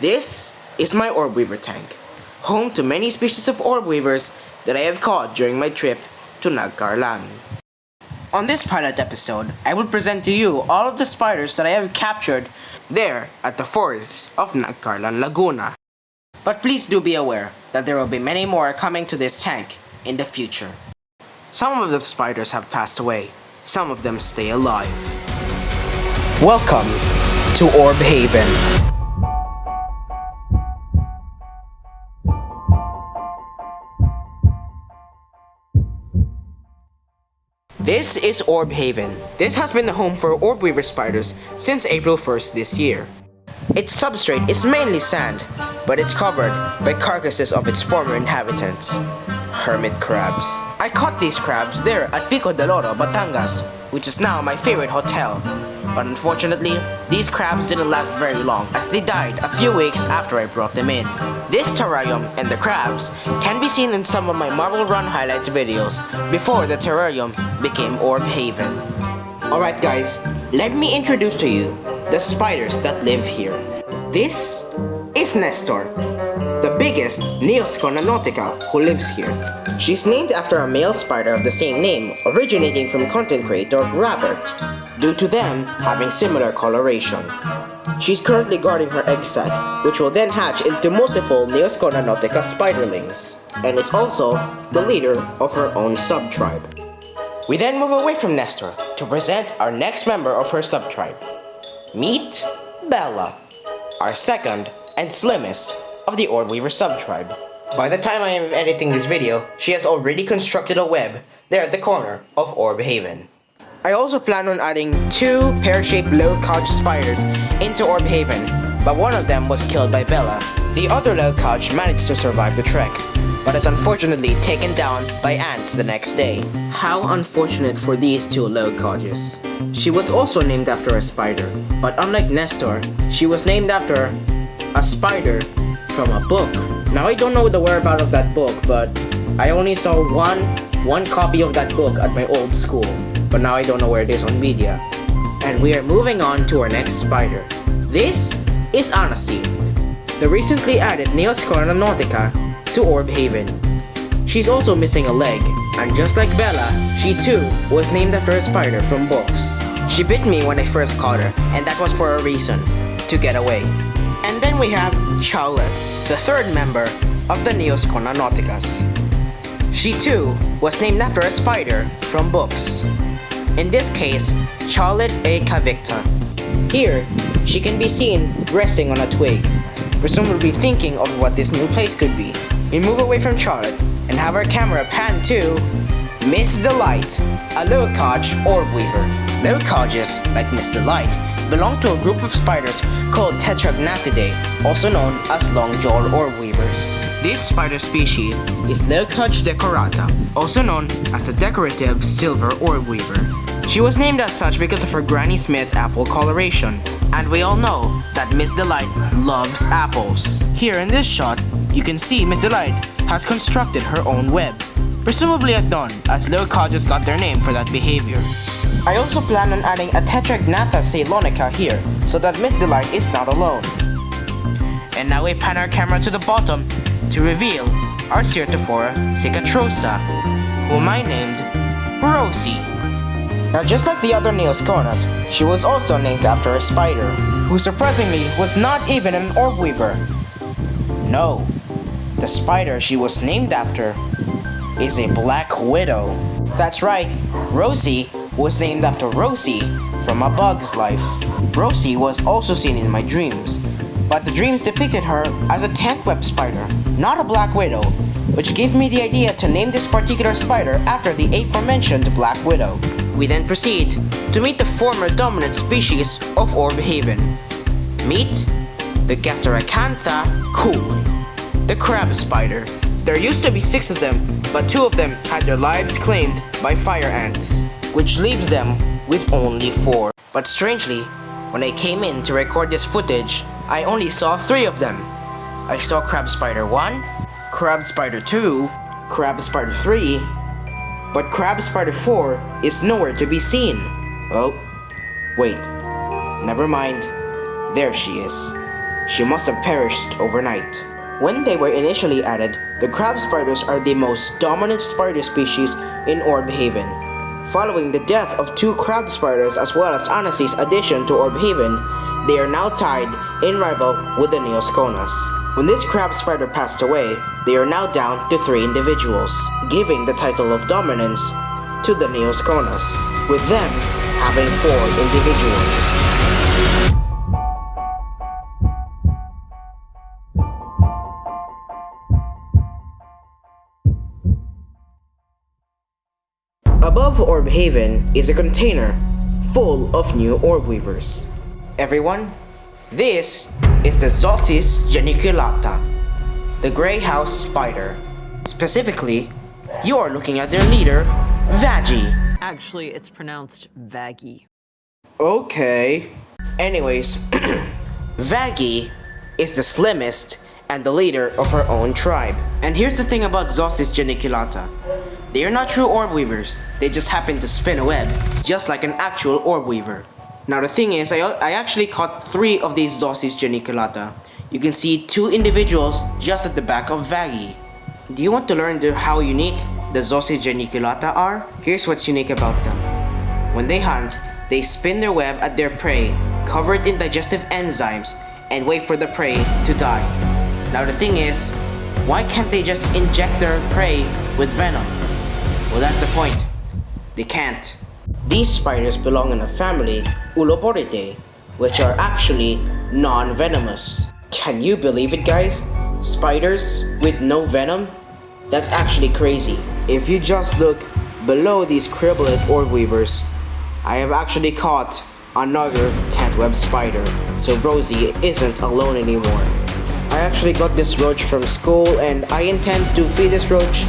This is my orb weaver tank, home to many species of orb weavers that I have caught during my trip to Nagcarlan. On this pilot episode, I will present to you all of the spiders that I have captured there at the forests of Nagcarlan, Laguna. But please do be aware that there will be many more coming to this tank in the future. Some of the spiders have passed away, some of them stay alive. Welcome to Orb Haven. This is Orb Haven. This has been the home for orb weaver spiders since April 1st this year. Its substrate is mainly sand, but it's covered by carcasses of its former inhabitants, hermit crabs. I caught these crabs there at Pico del Oro, Batangas, which is now my favorite hotel. But unfortunately, these crabs didn't last very long as they died a few weeks after I brought them in. This terrarium and the crabs can be seen in some of my Marble Run highlights videos before the terrarium became Orb Haven. Alright guys, let me introduce to you the spiders that live here. This is Nestor, the biggest Neoscona nautica who lives here. She's named after a male spider of the same name originating from content creator Robert, due to them having similar coloration. She's currently guarding her egg sac, which will then hatch into multiple Neoscona nautica spiderlings, and is also the leader of her own subtribe. We then move away from Nestor to present our next member of her subtribe. Meet Bella, our second and slimmest of the Orb Weaver subtribe. By the time I am editing this video, she has already constructed a web there at the corner of Orb Haven. I also plan on adding 2 pear-shaped leokimvideo spiders into Orb Haven, but one of them was killed by Bella. The other leokimvideo managed to survive the trek, but is unfortunately taken down by ants the next day. How unfortunate for these 2 leokimivideos. She was also named after a spider, but unlike Nestor, she was named after a spider from a book. Now I don't know the whereabouts of that book, but I only saw one copy of that book at my old school. But now I don't know where it is on media. And we are moving on to our next spider. This is Anasi, the recently added Neoscona nautica to Orb Haven. She's also missing a leg, and just like Bella, she too was named after a spider from books. She bit me when I first caught her, and that was for a reason, to get away. And then we have Charlotte, the third member of the Neoscona nauticas. She too was named after a spider from books. In this case, Charlotte A. Cavicta. Here, she can be seen resting on a twig, presumably thinking of what this new place could be. We move away from Charlotte and have our camera pan to Miss Delight, a leokimvideo orb weaver. Leokimides, like Miss Delight, belong to a group of spiders called Tetragnathidae, also known as long-jawed orb weavers. This spider species is Leokimvideo decorata, also known as the decorative silver orb weaver. She was named as such because of her Granny Smith apple coloration, and we all know that Miss Delight loves apples. Here in this shot, you can see Miss Delight has constructed her own web, presumably at dawn, as leokimides got their name for that behavior. I also plan on adding a Tetragnatha ceylonica here, so that Miss Delight is not alone. And now we pan our camera to the bottom to reveal our Certophora cicatrosa, whom I named Rosie. Now just like the other Neosconas, she was also named after a spider, who surprisingly was not even an orb weaver. No, the spider she was named after is a black widow. That's right, Rosie was named after Rosie from A Bug's Life. Rosie was also seen in my dreams, but the dreams depicted her as a tent web spider, not a black widow, which gave me the idea to name this particular spider after the aforementioned black widow. We then proceed to meet the former dominant species of Orb Haven. Meet the Gasteracantha cooley, the crab spider. There used to be 6 of them, but 2 of them had their lives claimed by fire ants, which leaves them with only 4. But strangely, when I came in to record this footage, I only saw 3 of them. I saw Crab Spider 1, Crab Spider 2, Crab Spider 3, but Crab Spider 4 is nowhere to be seen. Oh, wait, never mind, there she is. she must have perished overnight. When they were initially added, the crab spiders are the most dominant spider species in Orb Haven. Following the death of 2 crab spiders as well as Anasi's addition to Orb Haven, they are now tied in rival with the Neosconas. When this crab spider passed away, they are now down to 3 individuals, giving the title of dominance to the Neosconas, with them having 4 individuals. Above Orb Haven is a container full of new orb weavers. Everyone, this is the Zossis geniculata, the Grey House Spider. Specifically, you are looking at their leader, Vaggie. Actually, it's pronounced vaggie. Okay. Anyways, Vaggie is the slimmest and the leader of her own tribe. And here's the thing about Zossis geniculata. They are not true orb weavers, they just happen to spin a web, just like an actual orb weaver. Now the thing is, I actually caught 3 of these Zossis geniculata. You can see 2 individuals just at the back of Vaggie. Do you want to learn how unique the Zossis geniculata are? Here's what's unique about them. When they hunt, they spin their web at their prey, covered in digestive enzymes, and wait for the prey to die. Now the thing is, why can't they just inject their prey with venom? Well, that's the point. They can't. These spiders belong in a family, Uloporite, which are actually non-venomous. Can you believe it, guys? Spiders with no venom? That's actually crazy. If you just look below these criblet orb weavers, I have actually caught another tent web spider, so Rosie isn't alone anymore. I actually got this roach from school and I intend to feed this roach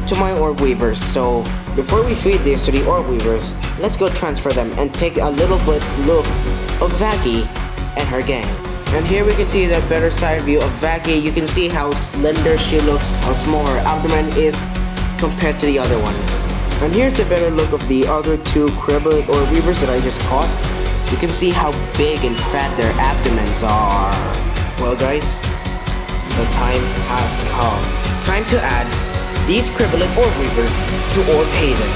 to my orb weavers. So before we feed this to the orb weavers, let's go transfer them and take a little bit look of Vaggie and her gang. And here we can see that better side view of Vaggie. You can see how slender she looks, how small her abdomen is compared to the other ones. And here's a better look of the other 2 criblet orb weavers that I just caught. You can see how big and fat their abdomens are. Well guys, the time has come. Time to add these criblet orb weavers to Orb Haven.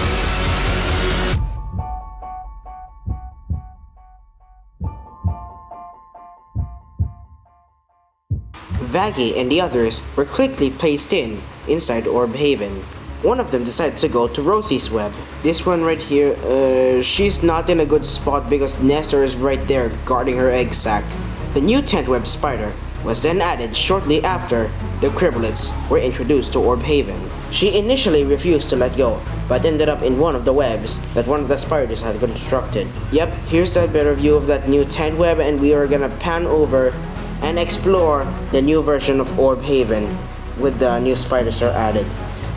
Vaggie and the others were quickly placed inside Orb Haven. One of them decided to go to Rosie's web. This one right here, she's not in a good spot because Nestor is right there guarding her egg sac. The new tent web spider was then added shortly after the criblets were introduced to Orb Haven. She initially refused to let go, but ended up in one of the webs that one of the spiders had constructed. Yep, here's a better view of that new tent web, and we are gonna pan over and explore the new version of Orb Haven with the new spiders are added.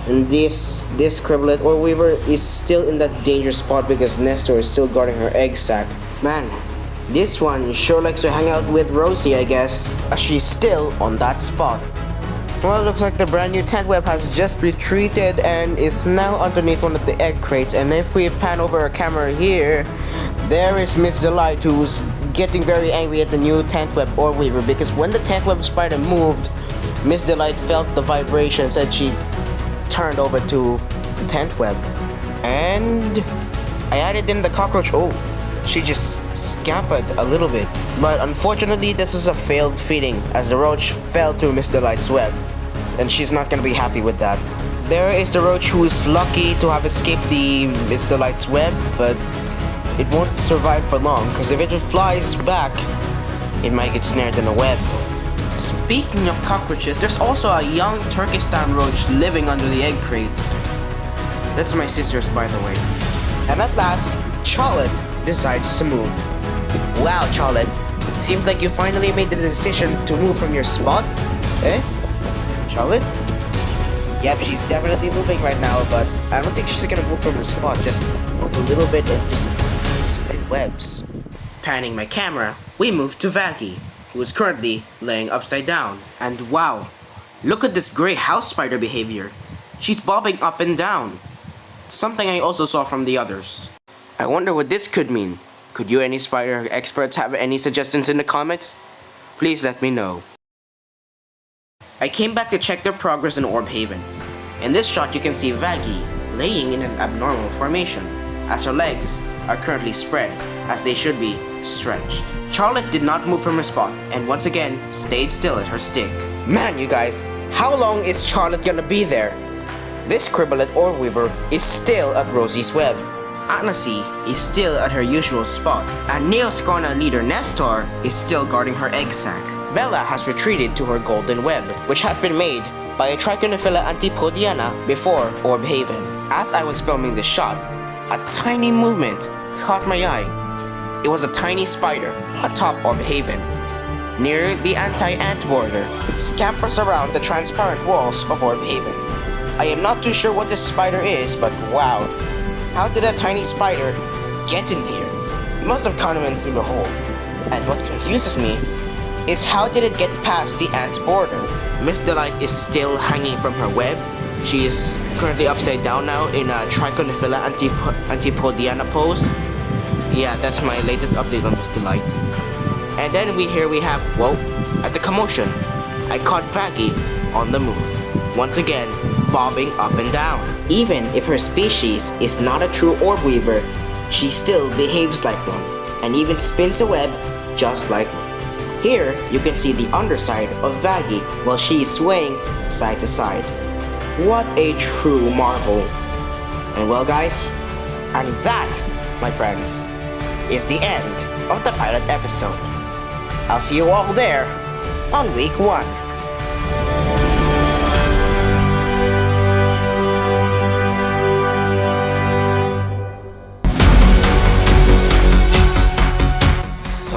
And this criblet orb weaver is still in that danger spot because Nestor is still guarding her egg sac. Man, this one sure likes to hang out with Rosie, I guess, as she's still on that spot. Well, it looks like the brand new tent web has just retreated and is now underneath one of the egg crates. And if we pan over our camera here, there is Miss Delight, who's getting very angry at the new tent web orb weaver because when the tent web spider moved, Miss Delight felt the vibrations and she turned over to the tent web. And I added in the cockroach. Oh, she just scampered a little bit. But unfortunately, this is a failed feeding as the roach fell through Miss Delight's web. And she's not gonna be happy with that. There is the roach who is lucky to have escaped the Miss Delight's web, but it won't survive for long because if it flies back, it might get snared in the web. Speaking of cockroaches, there's also a young Turkestan roach living under the egg crates. That's my sister's, by the way. And at last, Charlotte decides to move. Wow, Charlotte. Seems like you finally made the decision to move from your spot. Eh? Charlotte? Yep, she's definitely moving right now, but I don't think she's gonna move from her spot. Just move a little bit and just spin webs. Panning my camera, we move to Vaggie, who is currently laying upside down. And wow, look at this gray house spider behavior. She's bobbing up and down. Something I also saw from the others. I wonder what this could mean. Could you any spider experts have any suggestions in the comments? please let me know. I came back to check their progress in Orb Haven. In this shot you can see Vaggie laying in an abnormal formation, as her legs are currently spread, as they should be stretched. Charlotte did not move from her spot, and once again stayed still at her stick. Man, you guys, how long is Charlotte gonna be there? This criblet Orb Weaver is still at Rosie's web. Anasi is still at her usual spot, and Neoscona leader Nestor is still guarding her egg sac. Bella has retreated to her golden web, which has been made by a Trichonophila antipodiana before Orb Haven. As I was filming this shot, a tiny movement caught my eye. It was a tiny spider atop Orb Haven, near the anti-ant border. It scampers around the transparent walls of Orb Haven. I am not too sure what this spider is, but wow, how did a tiny spider get in here? It must have come in through the hole. And what confuses me is how did it get past the ant border? Miss Delight is still hanging from her web. She is currently upside down now in a Trichonophila antipodiana pose. Yeah, that's my latest update on Miss Delight. And then we have, whoa, at the commotion, I caught Vaggie on the move. Once again, bobbing up and down. Even if her species is not a true orb weaver, she still behaves like one, and even spins a web just like one. Here, you can see the underside of Vaggie while she is swaying side to side. What a true marvel. And well guys, and that, my friends, is the end of the pilot episode. I'll see you all there on week 1.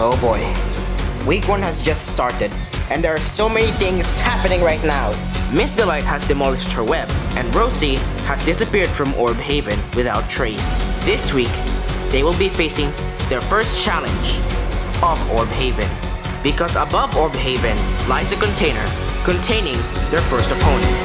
Oh boy, week 1 has just started, and there are so many things happening right now. Miss Delight has demolished her web, and Rosie has disappeared from Orb Haven without trace. This week, they will be facing their first challenge of Orb Haven, because above Orb Haven lies a container containing their first opponent.